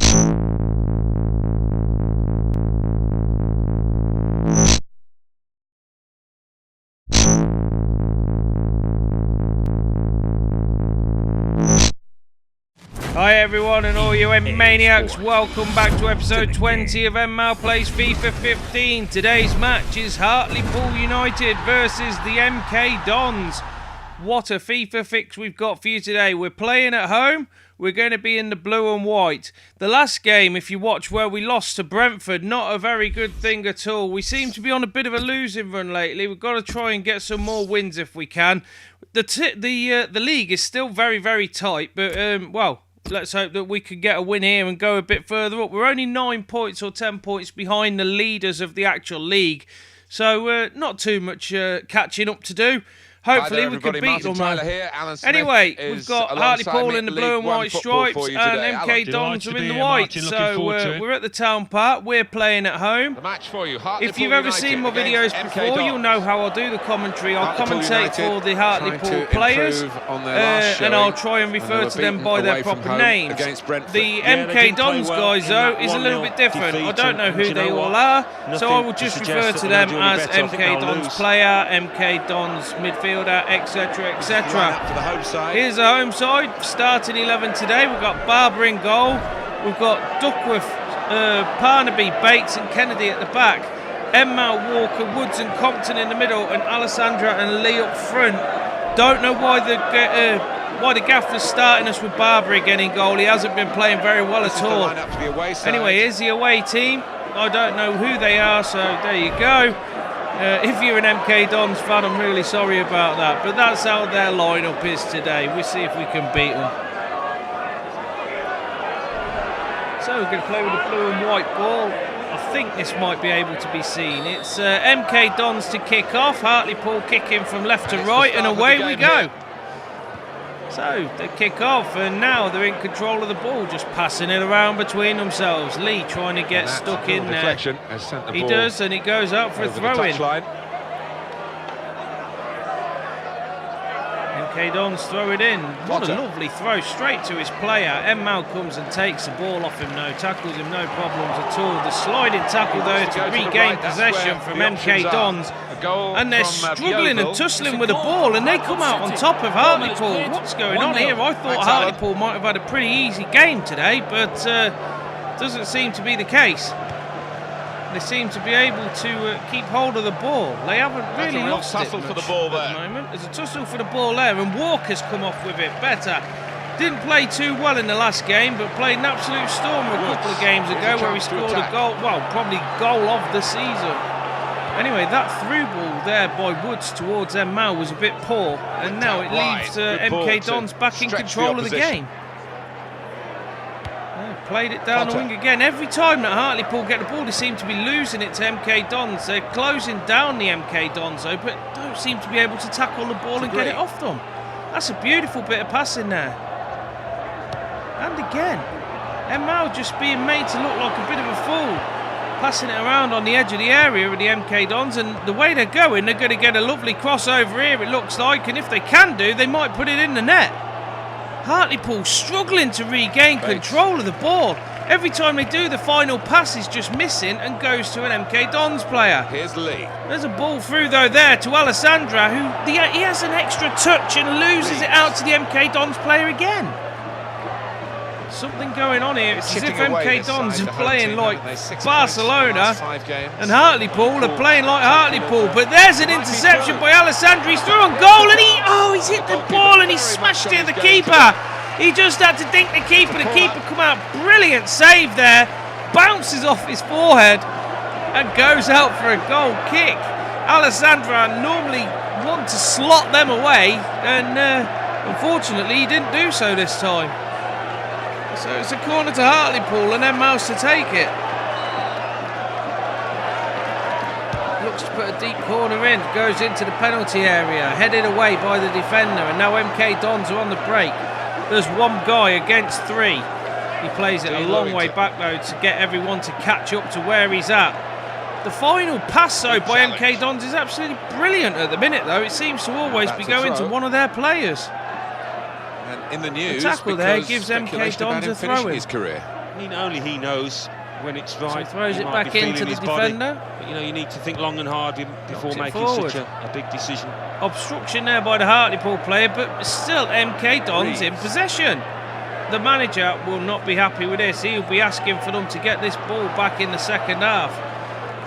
Hi everyone and all you M-Maniacs, welcome back to episode 20 of En-Mao Plays FIFA 15. Today's match is Hartlepool United versus the M.K.Dons. What a FIFA fix we've got for you today. We're playing at home, we're going to be in the blue and white. The last game, if you watch where we lost to Brentford, not a very good thing at all. We seem to be on a bit of a losing run lately. We've got to try and get some more wins if we can. The league is still very, very tight, but well, let's hope that we can get a win here and go a bit further up. We're only 9 points or 10 points behind the leaders of the actual league. So not too much catching up to do. Hopefully we can beat them. Anyway, we've got Hartlepool in the blue and white stripes and M.K.Dons are in the white. So we're at the town park. We're playing at home. If you've ever seen my videos before, you'll know how I'll do the commentary. I'll commentate for the Hartlepool players and I'll try and refer to them by their proper names. The M.K.Dons guys, though, is a little bit different. I don't know who they all are, so I will just refer to them as M.K.Dons player, M.K.Dons midfielder, etc, etc. Here's the home side, starting 11 today. We've got Barber in goal, we've got Duckworth, Parnaby, Bates and Kennedy at the back, En-Mao, Walker, Woods and Compton in the middle, and Alessandra and Lee up front. Don't know why the gaffer's starting us with Barber again in goal. He hasn't been playing very well at all. Anyway, here's the away team. I don't know who they are, so there you go. If you're an M.K.Dons fan, I'm really sorry about that. But that's how their lineup is today. We'll see if we can beat them. So we're going to play with a blue and white ball. I think this might be able to be seen. It's M.K.Dons to kick off. Hartlepool kicking from left to right, and away we go. So they kick off, and now they're in control of the ball, just passing it around between themselves. Lee trying to get stuck in there. He does, and it goes out for a throw-in. M.K.Dons throw it in. What a lovely throw, straight to his player. En-Mao comes and takes the ball off him now, tackles him, no problems at all. The sliding tackle, though, to regain possession from M.K.Dons. And they're struggling and tussling with the ball, and they come out on top of Hartlepool. What's going on here? I thought Hartlepool might have had a pretty easy game today, but doesn't seem to be the case. They seem to be able to keep hold of the ball. They haven't really lost it much for the ball there. At the moment. There's a tussle for the ball there, and Walker's come off with it better. Didn't play too well in the last game, but played an absolute stormer a couple of games ago where he scored a goal, well, probably goal of the season. Anyway, that through ball there by Woods towards En-Mao was a bit poor, and now it leaves M.K.Dons back in control of the game. Played it down the wing again. Every time that Hartlepool get the ball, they seem to be losing it to M.K.Dons. They're closing down the M.K.Dons, though, but don't seem to be able to tackle the ball and get it off them. That's a beautiful bit of passing there. And again, En-Mao just being made to look like a bit of a fool. Passing it around on the edge of the area with the M.K.Dons, and the way they're going to get a lovely crossover here, it looks like, and if they can do, they might put it in the net. Hartlepool struggling to regain control of the ball. Every time they do, the final pass is just missing and goes to an M.K.Dons player. Here's Lee. There's a ball through, though, there to Alessandra, who he has an extra touch and loses it out to the M.K.Dons player again. Something going on here. It's as if M.K.Dons are playing like Barcelona and Hartlepool are playing like Hartlepool. But there's an interception by Alessandra. He's through on goal and he's hit the ball and he smashed it at the keeper. He just had to dink the keeper. The keeper come out. Brilliant save there. Bounces off his forehead and goes out for a goal kick. Alessandra normally want to slot them away, and unfortunately he didn't do so this time. So it's a corner to Hartlepool and En-Mao to take it. Looks to put a deep corner in, goes into the penalty area, headed away by the defender, and now M.K.Dons are on the break. There's one guy against three. He plays it a long way back though to get everyone to catch up to where he's at. The final pass though by M.K.Dons is absolutely brilliant at the minute though. It seems to always be going to one of their players. In the news, the tackle there gives M.K.Dons a throw in. His career. Only he knows when it's right. So he throws it back into the defender. But, you need to think long and hard before making such a big decision. Obstruction there by the Hartlepool player, but still MK.Dons in possession. The manager will not be happy with this. He'll be asking for them to get this ball back in the second half.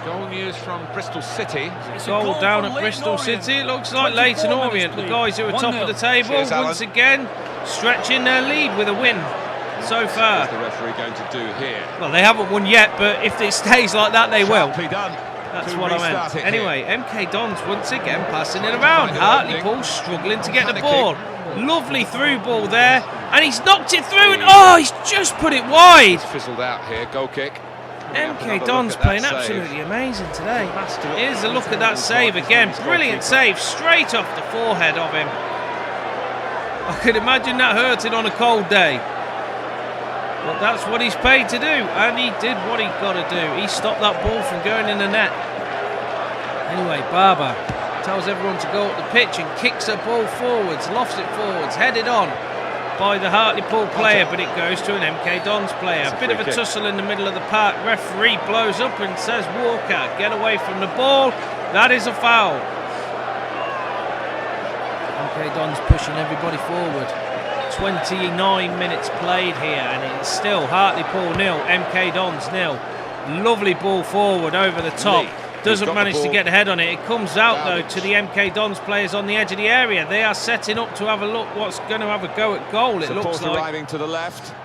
Goal news from Bristol City. It's goal down at Bristol City. It looks like Leyton Orient, the guys who are top of the table, once again stretching their lead with a win so far. What's the referee going to do here? Well, they haven't won yet, but if it stays like that, they will. Done. That's what I meant. Anyway, MK.Dons once again passing it around. Hartlepool struggling to get the ball. Lovely through ball there, and he's knocked it through, and he's just put it wide. It's fizzled out here. Goal kick. MK.Dons playing absolutely amazing today. Here's a look at that save again. Brilliant save, straight off the forehead of him. I could imagine that hurting on a cold day. But that's what he's paid to do, and he did what he got to do. He stopped that ball from going in the net. Anyway, Barber tells everyone to go up the pitch and kicks the ball forwards, lofts it forwards, headed on by the Hartlepool player, but it goes to an MK.Dons player. A bit of a tussle in the middle of the park. Referee blows up and says, Walker, get away from the ball. That is a foul. MK.Dons pushing everybody forward. 29 minutes played here, and it's still Hartlepool 0, MK.Dons 0. Lovely ball forward over the top. Doesn't manage to get a head on it. It comes out though to the MK.Dons players on the edge of the area. They are setting up to have a look what's going to have a go at goal, it looks like. Arriving to the left.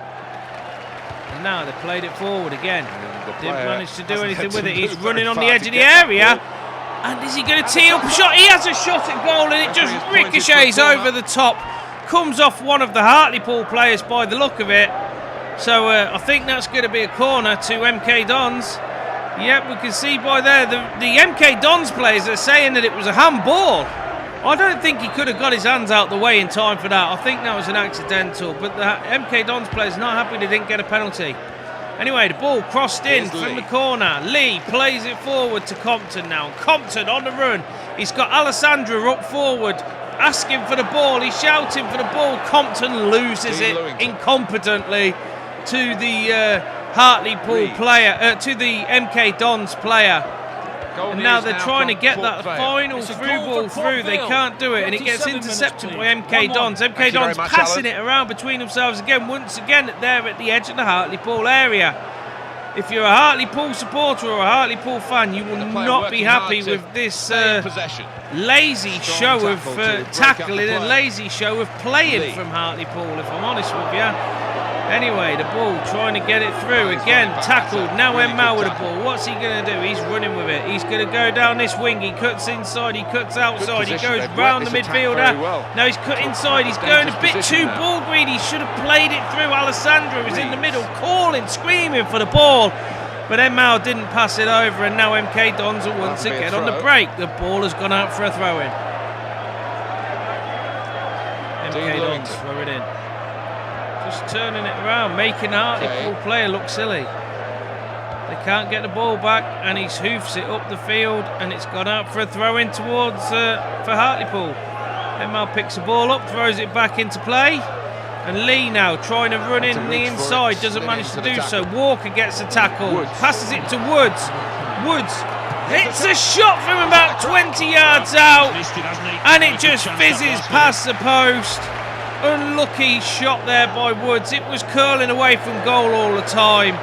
And now they played it forward again. Didn't manage to do anything with it. He's running on the edge of the area. And is he going to tee up a shot? He has a shot at goal, and it just ricochets over the top. Comes off one of the Hartlepool players by the look of it. So I think that's going to be a corner to MK.Dons. Yep, we can see by there the MK.Dons players are saying that it was a handball. I don't think he could have got his hands out the way in time for that. I think that was an accidental, but the MK.Dons players are not happy they didn't get a penalty. Anyway, the ball crossed in from the corner. Lee plays it forward to Compton now. Compton on the run. He's got Alessandra up forward, asking for the ball. He's shouting for the ball. Compton loses it incompetently to the Hartlepool player, to the MK.Dons player. And now they're trying to get that final through ball through. They can't do it, and it gets intercepted by MK.Dons. MK.Dons passing it around between themselves again, once again there at the edge of the Hartlepool area. If you're a Hartlepool supporter or a Hartlepool fan, you will not be happy with this lazy show of tackling and lazy show of playing from Hartlepool, if I'm honest with you. Anyway, the ball trying to get it through. Again, tackled. Now En-Mao with the ball. What's he going to do? He's running with it. He's going to go down this wing. He cuts inside. He cuts outside. He goes round the midfielder. Now he's cut inside. He's going a bit too ball greedy. He should have played it through. Alessandro was in the middle, calling, screaming for the ball. But En-Mao didn't pass it over, and now MK.Dons are once again on the break. The ball has gone out for a throw-in. MK.Dons throw it in. Just turning it around, making the Hartlepool player look silly. They can't get the ball back, and he hoofs it up the field, and it's gone out for a throw-in towards for Hartlepool. En-Mao picks the ball up, throws it back into play, and Lee now trying to run in the inside, doesn't manage to do so. Walker gets the tackle, passes it to Woods. Woods hits a shot from about 20 yards out, and it just fizzes past the post. Unlucky shot there by Woods. It was curling away from goal all the time.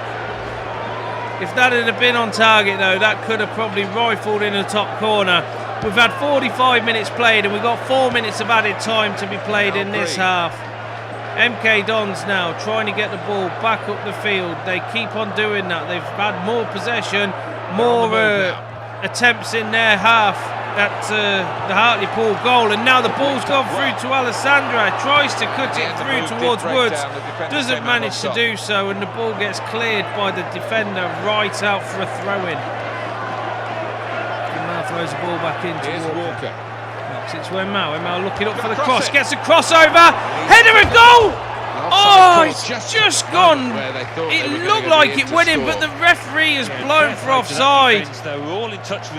If that had been on target though, that could have probably rifled in the top corner. We've had 45 minutes played, and we've got 4 minutes of added time to be played in this half. MK.Dons now trying to get the ball back up the field. They keep on doing that. They've had more possession, more attempts in their half at the Hartlepool goal, and now the ball's gone through to Alessandra. Tries to cut it through towards Woods, doesn't manage to do so, and the ball gets cleared by the defender right out for a throw-in. En-Mao throws the ball back into Walker. It's to En-Mao. En-Mao looking up for the cross, gets a crossover, header and goal! Oh, it's just gone. It looked like it went in, but the referee has blown for offside.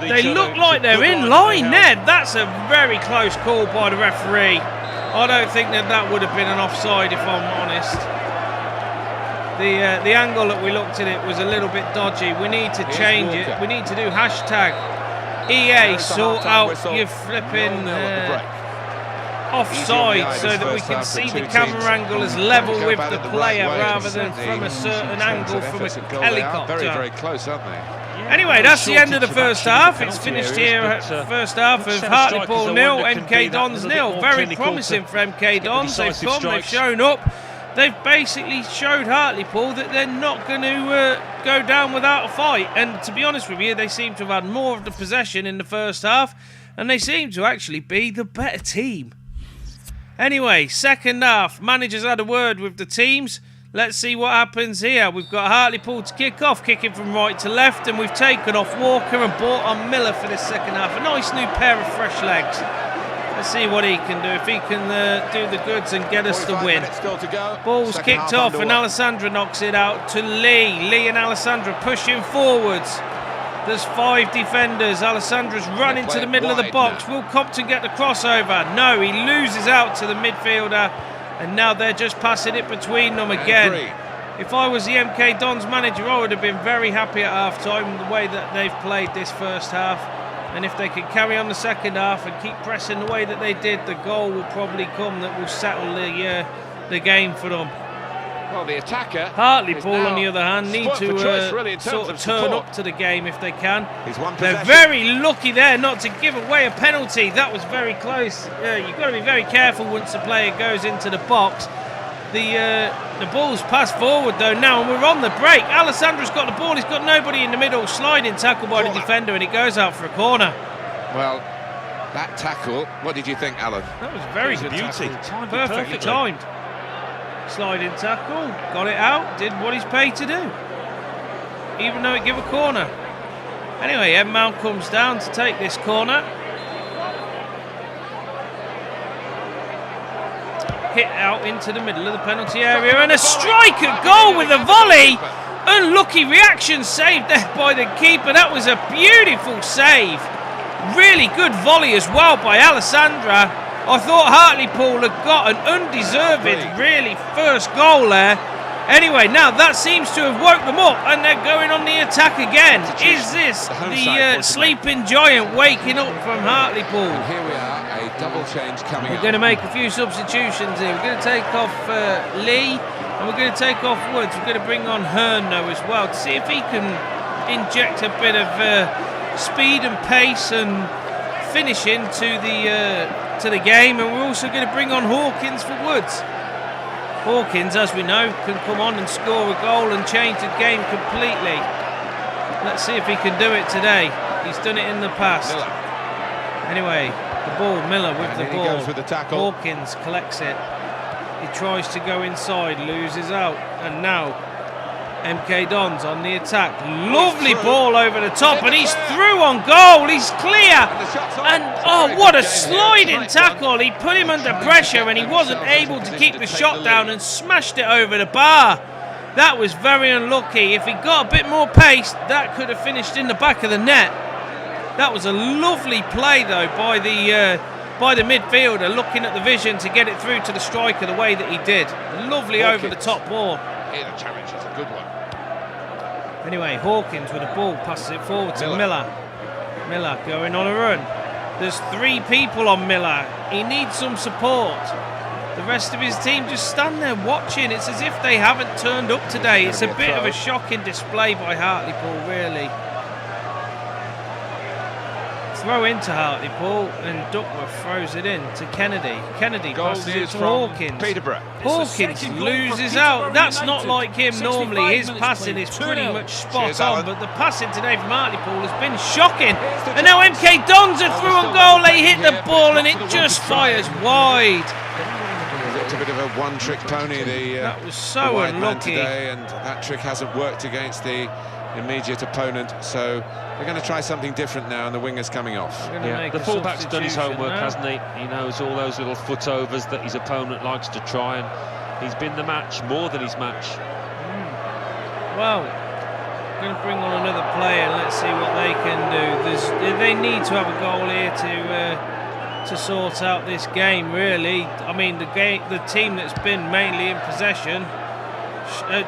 They look like they're in line there. That's a very close call by the referee. I don't think that would have been an offside, if I'm honest. The angle that we looked at it was a little bit dodgy. We need to change it. We need to do hashtag EA sort out your flipping offside so that we can see the camera angle as level with the player rather than from a certain angle from a helicopter. Very, very close, aren't they? Anyway, that's the end of the first half. It's finished here at first half of Hartlepool 0, MK.Dons 0. Very promising for MK.Dons. They've come, they've shown up. They've basically showed Hartlepool that they're not going to go down without a fight. And to be honest with you, they seem to have had more of the possession in the first half, and they seem to actually be the better team. Anyway, second half, managers had a word with the teams. Let's see what happens here. We've got Hartlepool to kick off, kicking from right to left, and we've taken off Walker and brought on Miller for this second half. A nice new pair of fresh legs. Let's see what he can do, if he can do the goods and get us the win. Ball's kicked off and Alessandra knocks it out to Lee. Lee and Alessandra pushing forwards. There's 5 defenders. Alessandra's run into the middle of the box. Will Compton get the crossover? No, he loses out to the midfielder. And now they're just passing it between them again. If I was the MK.Dons manager, I would have been very happy at half-time the way that they've played this first half. And if they can carry on the second half and keep pressing the way that they did, the goal will probably come that will settle the game for them. Well, the attacker. Hartlepool, on the other hand, need to sort of turn up to the game if they can. They're very lucky there not to give away a penalty. That was very close. You've got to be very careful once the player goes into the box. The ball's passed forward though now, and we're on the break. Alessandra's got the ball. He's got nobody in the middle. Sliding tackle by the defender, and it goes out for a corner. Well, that tackle. What did you think, Alan? That was very good beauty. Perfectly timed. Sliding tackle, got it out, did what he's paid to do, even though it gave a corner. Anyway, En-Mao comes down to take this corner. Hit out into the middle of the penalty area, and a striker goal with a volley. Unlucky reaction saved there by the keeper. That was a beautiful save. Really good volley as well by Alessandra. I thought Hartlepool had got an undeserved, really, first goal there. Anyway, now that seems to have woke them up, and they're going on the attack again. Is this the sleeping giant waking up from Hartlepool? And here we are, a double change coming up. We're going to make a few substitutions here. We're going to take off Lee, and we're going to take off Woods. We're going to bring on Hernno as well to see if he can inject a bit of speed and pace and finishing to the game. And we're also going to bring on Hawkins for Woods. Hawkins, as we know, can come on and score a goal and change the game completely. Let's see if he can do it today. He's done it in the past. Miller. Anyway, the ball, Miller with the ball. He goes with the tackle. Hawkins collects it. He tries to go inside, loses out, and now MK.Dons on the attack. Lovely ball over the top, and he's through on goal. He's clear, and oh, what a sliding tackle. He put him under pressure, and he wasn't able to keep the shot down and smashed it over the bar. That was very unlucky. If he got a bit more pace, that could have finished in the back of the net. That was a lovely play though by the midfielder, looking at the vision to get it through to the striker the way that he did. Lovely over the top ball. Here the challenge is a good one. Anyway, Hawkins with the ball passes it forward to Miller. Miller going on a run. There's 3 people on Miller. He needs some support. The rest of his team just stand there watching. It's as if they haven't turned up today. It's a bit of a shocking display by Hartlepool, really. Throw into Hartlepool, and Duckworth throws it in to Kennedy. Kennedy passes it to Hawkins. Hawkins loses out. That's not like him normally. His passing is pretty much spot on, but the passing today from Hartlepool has been shocking. And now MK.Dons are through on goal. They hit the ball, and it just fires wide. It's a bit of a one-trick pony. That was so unlucky today, and that trick hasn't worked against the immediate opponent. So they're going to try something different now, and the winger's coming off. Yeah, the fullback's done his homework, hasn't he? He knows all those little footovers that his opponent likes to try, and he's been the match, more than his match. Well, I'm going to bring on another player and let's see what they can do. They need to have a goal here to sort out this game, really. I mean, the team that's been mainly in possession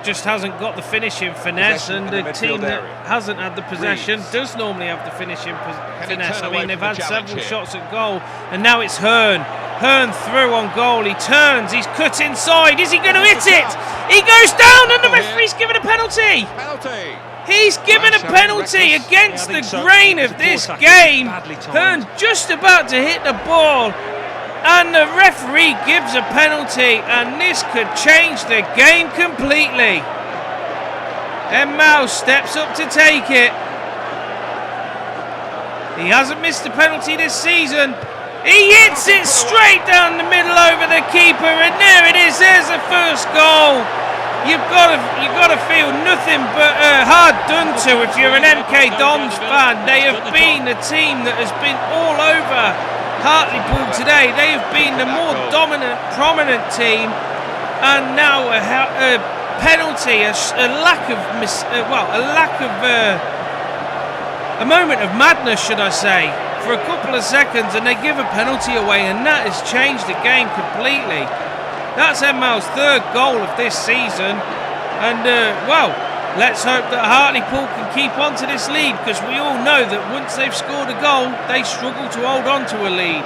just hasn't got the finishing finesse, and the team that hasn't had the possession does normally have the finishing finesse. I mean, they've had several shots at goal, and now it's Hearn. Hearn through on goal. He turns. He's cut inside. Is he going to hit it? He goes down, and the referee's given a penalty. He's given a penalty against the grain of this game. Hearn just about to hit the ball, and the referee gives a penalty, and this could change the game completely. En-Mao steps up to take it. He hasn't missed a penalty this season. He hits it straight down the middle over the keeper, and there it is. There's the first goal. You've got to feel nothing but hard done to if you're an MK.Dons fan. They have been the team that has been all over Hartlepool today. They have been the more dominant, prominent team, and now a penalty, a moment of madness, should I say, for a couple of seconds, and they give a penalty away, and that has changed the game completely. That's En-Mao's third goal of this season, and well, let's hope that Hartlepool can keep on to this lead, because we all know that once they've scored a goal, they struggle to hold on to a lead.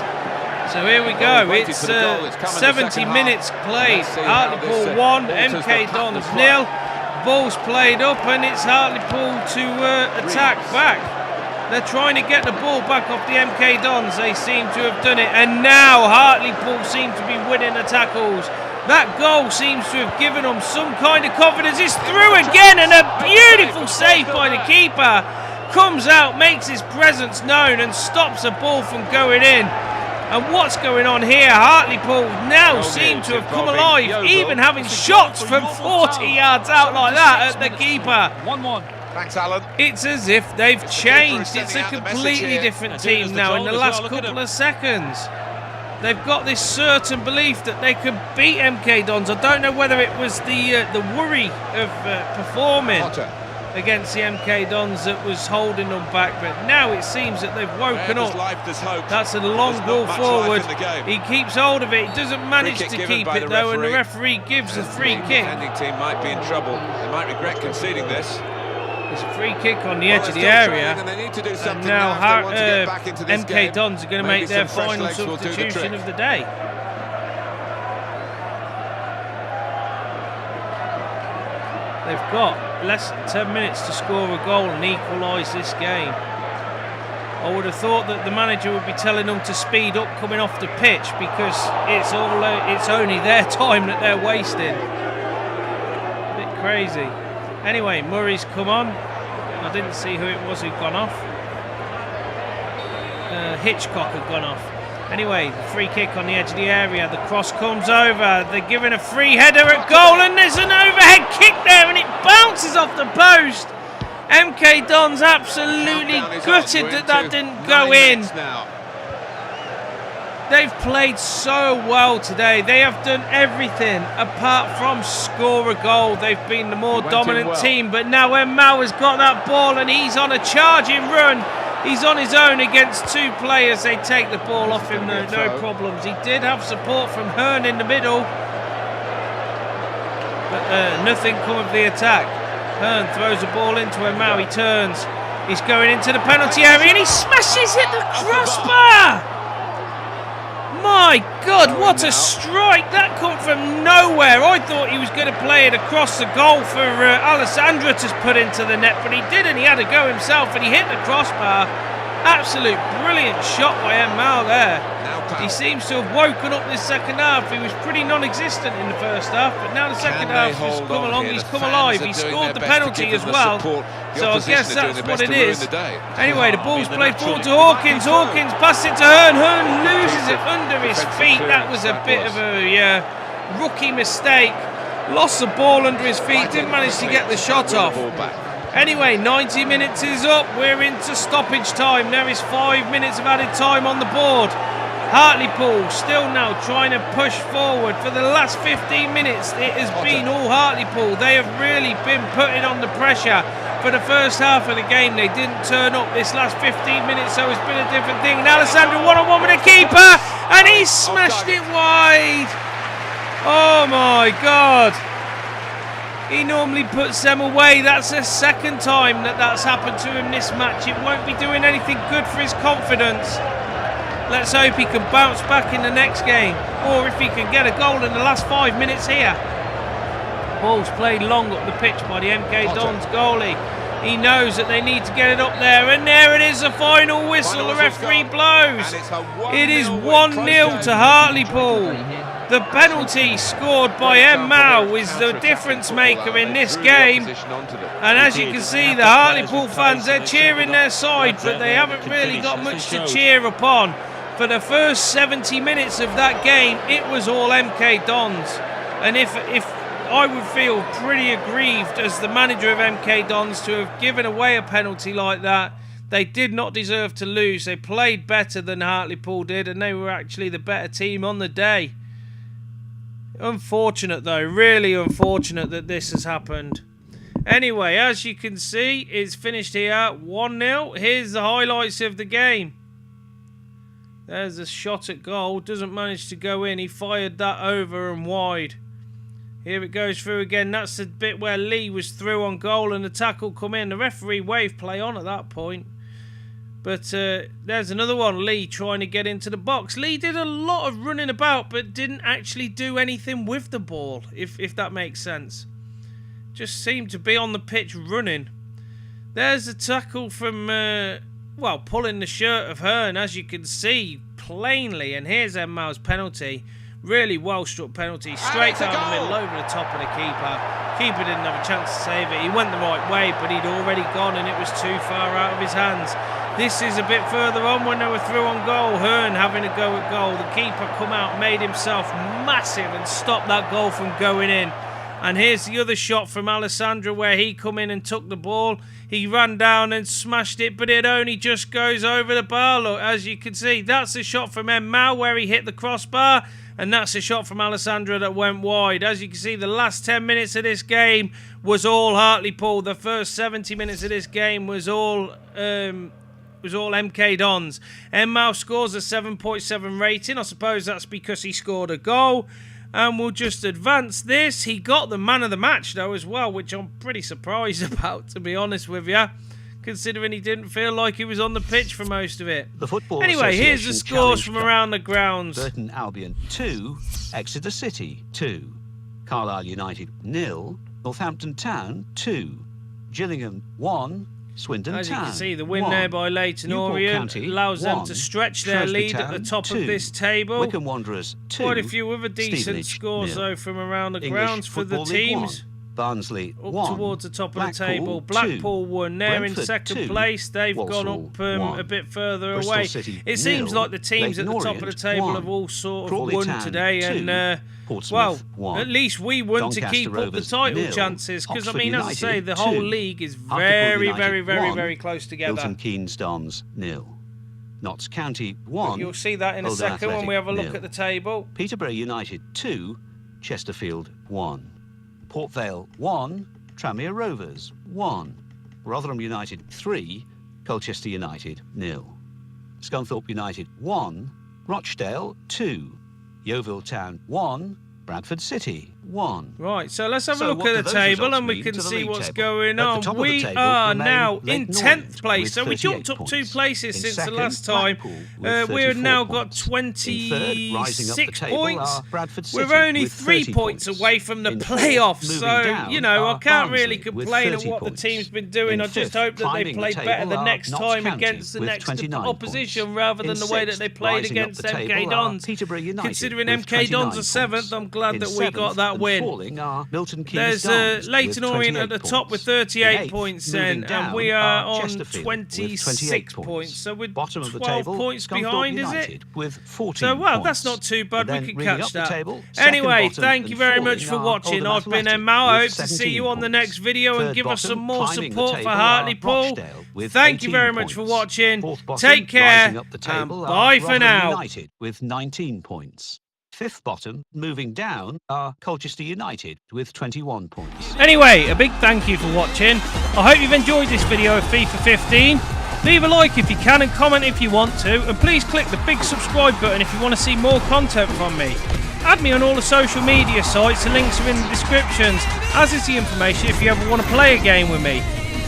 So here we go. It's 70 minutes played. Hartlepool 1, MK.Dons 0. Ball's played up, and it's Hartlepool to attack back. They're trying to get the ball back off the MK.Dons. They seem to have done it, and now Hartlepool seem to be winning the tackles. That goal seems to have given them some kind of confidence. It's through again, and a beautiful save by the keeper. Comes out, makes his presence known, and stops the ball from going in. And what's going on here? Hartlepool now seem to have come alive, even having shots from 40 yards out like that at the keeper. 1-1. Thanks, Alan. It's as if they've changed. It's a completely different team now in the last couple of seconds. They've got this certain belief that they can beat MK.Dons. I don't know whether it was the worry of performing against the MK.Dons that was holding them back, but now it seems that they've woken up. That's a long ball forward. He keeps hold of it. He doesn't manage to keep it though, and the referee gives a free kick. The defending team might be in trouble. They might regret conceding this. There's a free kick on the edge of the area, and now MK.Dons are going to make their final substitution of the day. They've got less than 10 minutes to score a goal and equalise this game. I would have thought that the manager would be telling them to speed up coming off the pitch, because it's only their time that they're wasting. A bit crazy. Anyway, Murray's come on. I didn't see who it was who'd gone off. Hitchcock had gone off. Anyway, the free kick on the edge of the area. The cross comes over. They're giving a free header at goal, and there's an overhead kick there, and it bounces off the post. MK.Dons absolutely gutted that didn't go in. They've played so well today. They have done everything apart from score a goal. They've been the more dominant team, but now En-Mao has got that ball, and he's on a charging run. He's on his own against two players. They take the ball off him, no problems. He did have support from Hearn in the middle, but nothing come of the attack. Hearn throws the ball into En-Mao. He turns. He's going into the penalty area, and he smashes it the crossbar. My God, what a strike! That come from nowhere. I thought he was going to play it across the goal for Alessandro to put into the net, but he didn't. He had to go himself, and he hit the crossbar. Absolute brilliant shot by En-Mao there. He seems to have woken up this second half. He was pretty non-existent in the first half, but now the second half has come along. He's come alive. He scored the penalty as well, so I guess that's what it is. Anyway, the ball's played forward to Hawkins. Hawkins passes it to Hearn. Hearn loses it under his feet. That was a bit of a rookie mistake. Lost the ball under his feet. Didn't manage to get the shot off. Anyway, 90 minutes is up. We're into stoppage time. There is 5 minutes of added time on the board. Hartlepool still now trying to push forward. For the last 15 minutes, it has been all Hartlepool. They have really been putting on the pressure. For the first half of the game, they didn't turn up. This last 15 minutes, so it's been a different thing. And Alessandro one-on-one with the keeper, and he smashed it wide. Oh my God. He normally puts them away. That's the second time that that's happened to him this match. It won't be doing anything good for his confidence. Let's hope he can bounce back in the next game, or if he can get a goal in the last 5 minutes here. Ball's played long up the pitch by the MK.Dons goalie. He knows that they need to get it up there, and there it is, the final whistle. The referee blows. It is 1-0 to Hartlepool. The penalty scored by En-Mao is the difference maker in this game. And as you can see, the Hartlepool fans, they're cheering their side, but they haven't really got much to cheer upon. For the first 70 minutes of that game, it was all MK.Dons. And if I would feel pretty aggrieved as the manager of MK.Dons to have given away a penalty like that. They did not deserve to lose. They played better than Hartlepool did, and they were actually the better team on the day. Unfortunate though, really unfortunate that this has happened. Anyway, as you can see, it's finished here 1-0. Here's the highlights of the game. There's a shot at goal, doesn't manage to go in. He fired that over and wide. Here it goes through again. That's the bit where Lee was through on goal and the tackle come in. The referee waved play on at that point. But there's another one, Lee trying to get into the box. Lee did a lot of running about, but didn't actually do anything with the ball, if that makes sense. Just seemed to be on the pitch running. There's a tackle from, well, pulling the shirt of Hearn, as you can see plainly. And here's En-Mao's penalty. Really well-struck penalty, straight down the middle, over the top of the keeper. Keeper didn't have a chance to save it. He went the right way, but he'd already gone, and it was too far out of his hands. This is a bit further on when they were through on goal. Hearn having a go at goal. The keeper come out, made himself massive, and stopped that goal from going in. And here's the other shot from Alessandro where he come in and took the ball. He ran down and smashed it, but it only just goes over the bar. Look, as you can see, that's a shot from En-Mao where he hit the crossbar. And that's a shot from Alessandro that went wide. As you can see, the last 10 minutes of this game was all Hartlepool. The first 70 minutes of this game was all MK.Dons. En-Mao scores a 7.7 rating. I suppose that's because he scored a goal. And we'll just advance this. He got the man of the match, though, as well, which I'm pretty surprised about, to be honest with you, considering he didn't feel like he was on the pitch for most of it. Anyway, here's the scores from around the grounds. Burton Albion 2, Exeter City 2, Carlisle United 0, Northampton Town 2, Gillingham 1, Swindon Town. As you can see, the win 1, there by Leyton Orient allows them to stretch their lead at the top 2, of this table. Wycombe Wanderers 2, quite a few other decent Stevenage scores 0. though from around the English grounds for the Football League teams. 1, Barnsley Up 1, towards the top of the Blackpool table. 2, Blackpool won. They're Brentford in second 2, place. They've gone up 1, a bit further Bristol away. City It seems 0, like the teams at the top of the Leyton table 1, have all sort of Crawley won Town today. 2, And Portsmouth well, 1, at least we won to Doncaster keep up the Rovers title 0, chances. Because I Oxford mean, as I say, United the whole 2, league is Hartlepool very, United very, very, 1, very close together. Milton Keynes Dons 0, Notts County 1. You'll see that in a Oldham second when we have a look 0, at the table. Peterborough United 2, Chesterfield 1, Port Vale 1, Tranmere Rovers 1, Rotherham United 3, Colchester United 0, Scunthorpe United 1, Rochdale 2, Yeovil Town 1, Bradford City 1. Right, so let's have a So look what do at the those table results and we mean can to the see league what's table? going At the on. top of the We table are remain now in Leyton 10th Orient place, with so we jumped 38 up 2 points. places In since second, the last time. Blackpool with We've 34 now got points. In third, rising up the 26 table points. are Bradford City We're only with 3 30 points points. away from the In fourth, playoffs, moving so, down, you know, I are can't really Barnsley with complain at 30 what the points. team's been doing. In I just fifth, hope that they climbing the play table better the are next Notts time County against the with next 29 opposition points. rather than In the way that sixth, they played rising up against the table MK.Dons. are Peterborough United Considering with MK.Dons are 29 7th, points. I'm glad In that we got seventh that and win. falling are Milton Keynes There's Dons Leyton with Orient 28 at the top with points. 38 In eighth, points moving then, and we down are on Chesterfield with 26 28 points. So we're Bottom of the 12 table, points Scunthorpe behind, is it? United with 14 So, well, points. that's not too bad. And We then can ringing catch up the that. table, second Anyway, bottom thank and you very much for falling are watching. Oldham I've been Athletic En-Mao. I hope with to see 17 you on the points. next video and Third give us bottom, some more climbing the support for table are Hartlepool. Rochdale with Thank you 18 very much for points. watching. Fourth bottom, Take care, rising up the and table are bye for Rotherham now. United with 19 points. Fifth bottom, moving down, are Colchester United with 21 points. Anyway, a big thank you for watching. I hope you've enjoyed this video of FIFA 15. Leave a like if you can and comment if you want to. And please click the big subscribe button if you want to see more content from me. Add me on all the social media sites, the links are in the descriptions, as is the information if you ever want to play a game with me.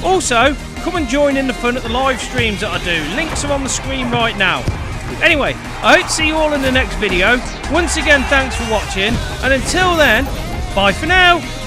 Also, come and join in the fun at the live streams that I do. Links are on the screen right now. Anyway, I hope to see you all in the next video. Once again, thanks for watching, and until then, bye for now.